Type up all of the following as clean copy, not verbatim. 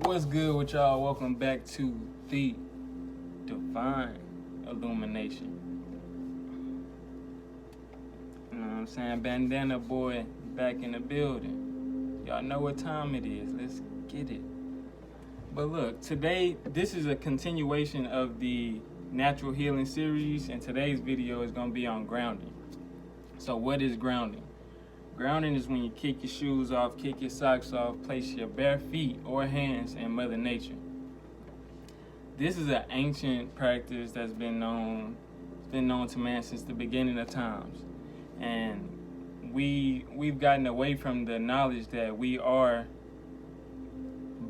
What's good with y'all? Welcome back to the Divine Illumination. You know what I'm saying? Bandana boy back in the building. Y'all know what time it is. Let's get it. But look, today, this is a continuation of the natural healing series, and today's video is going to be on grounding. So what is grounding? Grounding is when you kick your shoes off, kick your socks off, place your bare feet or hands in Mother Nature. This is an ancient practice that's been known to man since the beginning of times. And we've gotten away from the knowledge that we are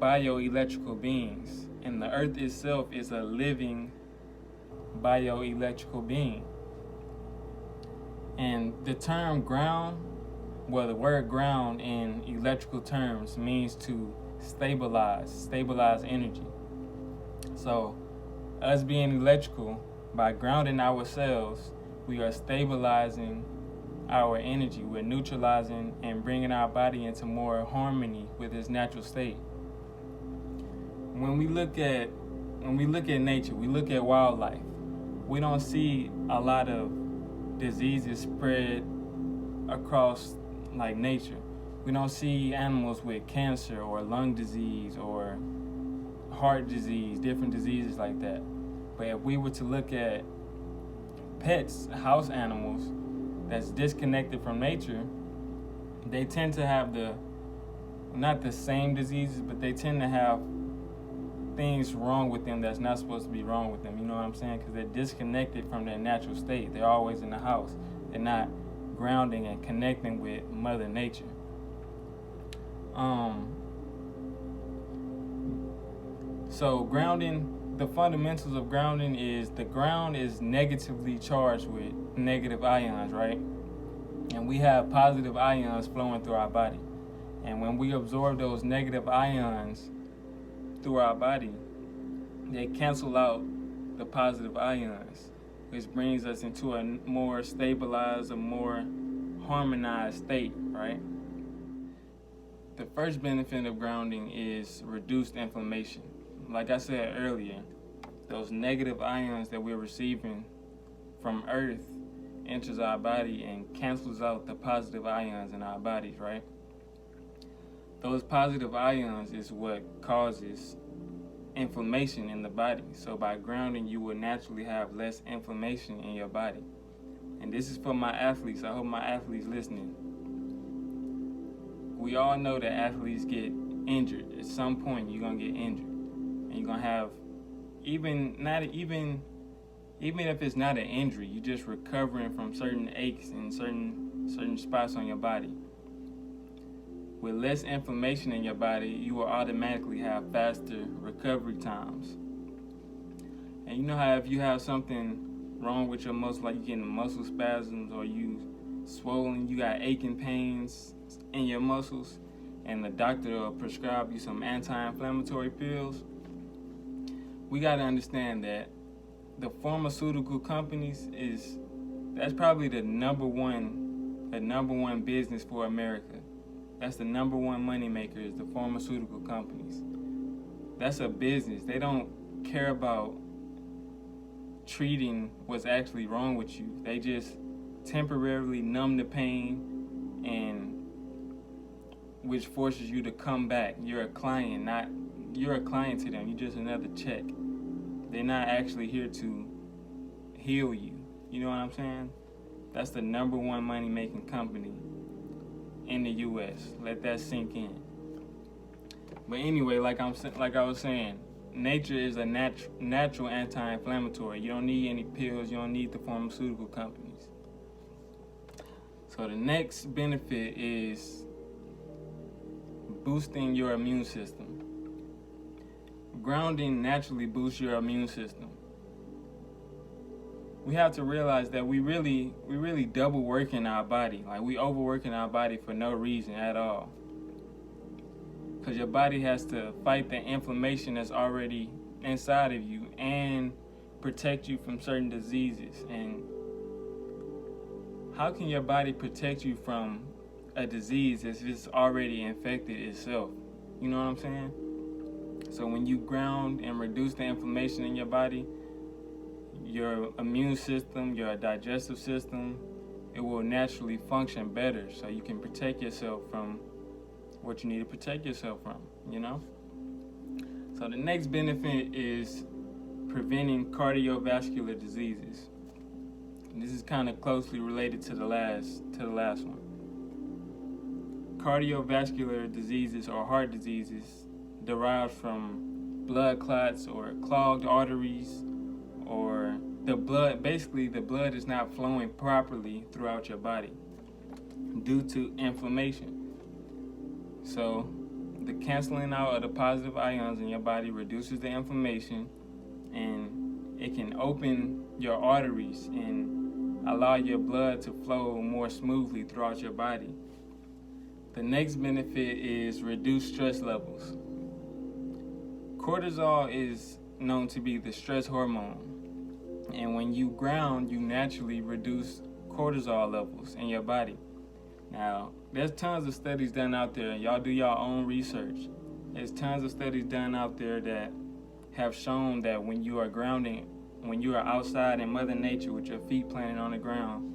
bioelectrical beings, and the earth itself is a living bioelectrical being. And the term ground, well, the word ground in electrical terms means to stabilize energy. So us being electrical, by grounding ourselves, we are stabilizing our energy. We're neutralizing and bringing our body into more harmony with its natural state. When we look at nature, we look at wildlife, we don't see a lot of diseases spread across like nature. We don't see animals with cancer or lung disease or heart disease, different diseases like that. But if we were to look at pets, house animals that's disconnected from nature, they tend to have not the same diseases, but they tend to have things wrong with them that's not supposed to be wrong with them. You know what I'm saying? Because they're disconnected from their natural state. They're always in the house. They're not grounding and connecting with Mother Nature. So grounding, the fundamentals of grounding is the ground is negatively charged with negative ions, right? And we have positive ions flowing through our body. And when we absorb those negative ions through our body, they cancel out the positive ions, which brings us into a more stabilized, a more harmonized state, right? The first benefit of grounding is reduced inflammation. Like I said earlier, those negative ions that we're receiving from Earth enters our body and cancels out the positive ions in our bodies, right? Those positive ions is what causes inflammation in the body. So by grounding, you will naturally have less inflammation in your body. And this is for my athletes. I hope my athletes listening. We all know that athletes get injured. At some point, you're gonna get injured, and you're gonna have even if it's not an injury, you're just recovering from certain aches in certain spots on your body. With less inflammation in your body, you will automatically have faster recovery times. And you know how if you have something wrong with your muscle, like you're getting muscle spasms or you swollen, you got aching pains in your muscles, and the doctor will prescribe you some anti-inflammatory pills, we got to understand that the pharmaceutical companies that's probably the number one business for America. That's the number one money maker, is the pharmaceutical companies. That's a business. They don't care about treating what's actually wrong with you. They just temporarily numb the pain, and which forces you to come back. You're a client to them. You're just another check. They're not actually here to heal you. You know what I'm saying? That's the number one money making company in the U.S. Let that sink in. But anyway, like I was saying, nature is a natural anti-inflammatory. You don't need any pills. You don't need the pharmaceutical companies. So the next benefit is boosting your immune system. Grounding naturally boosts your immune system. We have to realize that we really double work in our body. Like, we overwork in our body for no reason at all. Because your body has to fight the inflammation that's already inside of you and protect you from certain diseases. And how can your body protect you from a disease if it's already infected itself? You know what I'm saying? So when you ground and reduce the inflammation in your body, your immune system, your digestive system, it will naturally function better, so you can protect yourself from what you need to protect yourself from, you know? So the next benefit is preventing cardiovascular diseases. And this is kind of closely related to the last one. Cardiovascular diseases or heart diseases derive from blood clots or clogged arteries, or the blood is not flowing properly throughout your body due to inflammation. So the canceling out of the positive ions in your body reduces the inflammation, and it can open your arteries and allow your blood to flow more smoothly throughout your body. The next benefit is reduced stress levels. Cortisol is known to be the stress hormone. And when you ground, you naturally reduce cortisol levels in your body. Now, there's tons of studies done out there. Y'all do your own research. There's tons of studies done out there that have shown that when you are grounding, when you are outside in Mother Nature with your feet planted on the ground,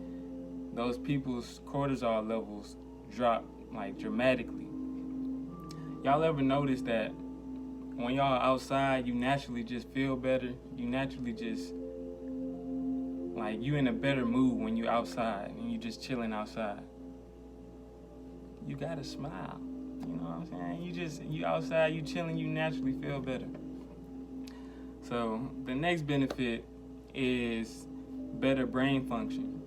those people's cortisol levels drop like dramatically. Y'all ever notice that when y'all are outside, you naturally just feel better? You naturally just, like, you in a better mood when you outside and you just chilling outside. You gotta smile, you know what I'm saying? You outside, you chilling, you naturally feel better. So the next benefit is better brain function.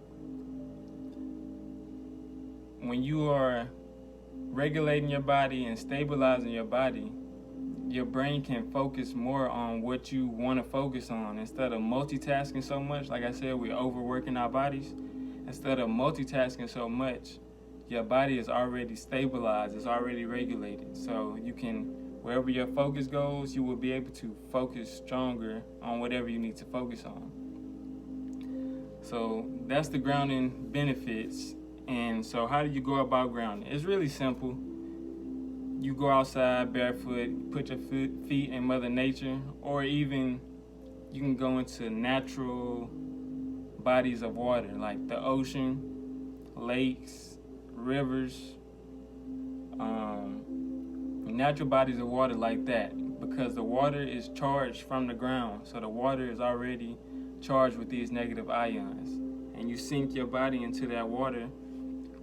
When you are regulating your body and stabilizing your body, your brain can focus more on what you want to focus on instead of multitasking so much. Like I said, we're overworking our bodies. Instead of multitasking so much, your body is already stabilized, it's already regulated. So you can, wherever your focus goes, you will be able to focus stronger on whatever you need to focus on. So that's the grounding benefits. And so how do you go about grounding? It's really simple. You go outside barefoot, put your feet in Mother Nature, or even you can go into natural bodies of water like the ocean, lakes, rivers, natural bodies of water like that, because the water is charged from the ground. So the water is already charged with these negative ions. And you sink your body into that water,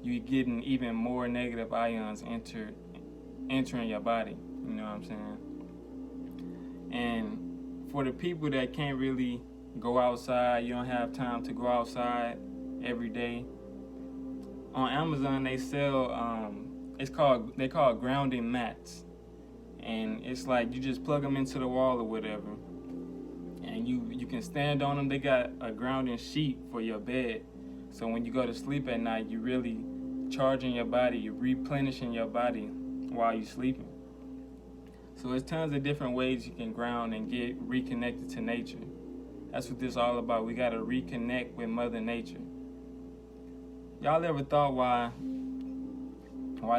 you're getting even more negative ions entering your body, you know what I'm saying? And for the people that can't really go outside, you don't have time to go outside every day, on Amazon they sell they call grounding mats, and it's like you just plug them into the wall or whatever, and you can stand on them. They got a grounding sheet for your bed, so when you go to sleep at night, you're really charging your body, you're replenishing your body while you're sleeping. So there's tons of different ways you can ground and get reconnected to nature. That's what this is all about. We gotta reconnect with Mother Nature. Y'all ever thought why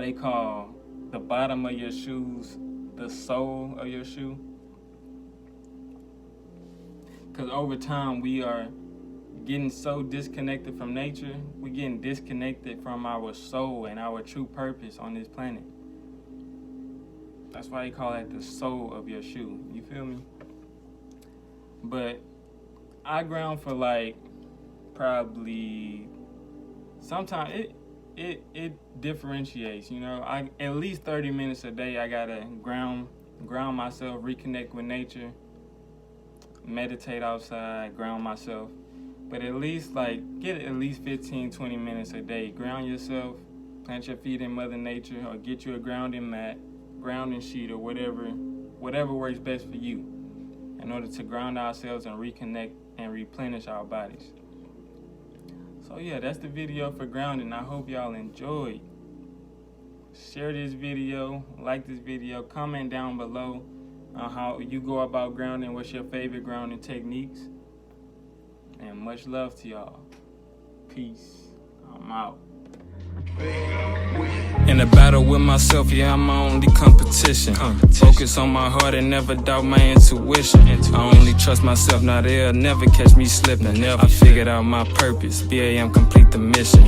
they call the bottom of your shoes the sole of your shoe? Because over time we are getting so disconnected from nature, we're getting disconnected from our soul and our true purpose on this planet. That's why they call it the sole of your shoe. You feel me? But I ground for like probably, sometimes it differentiates, you know. I at least 30 minutes a day I gotta ground myself, reconnect with nature, meditate outside, ground myself. But at least get at least 15-20 minutes a day. Ground yourself, plant your feet in Mother Nature, or get you a grounding mat, grounding sheet, or whatever works best for you, in order to ground ourselves and reconnect and replenish our bodies. So yeah, that's the video for grounding. I hope y'all enjoyed. Share this video, like this video, comment down below on how you go about grounding, what's your favorite grounding techniques. And much love to y'all. Peace. I'm out. a battle with myself, yeah, I'm my only competition. Focus on my heart and never doubt my intuition. I only trust myself, now they'll never catch me slipping. I figured out my purpose, BAM complete the mission.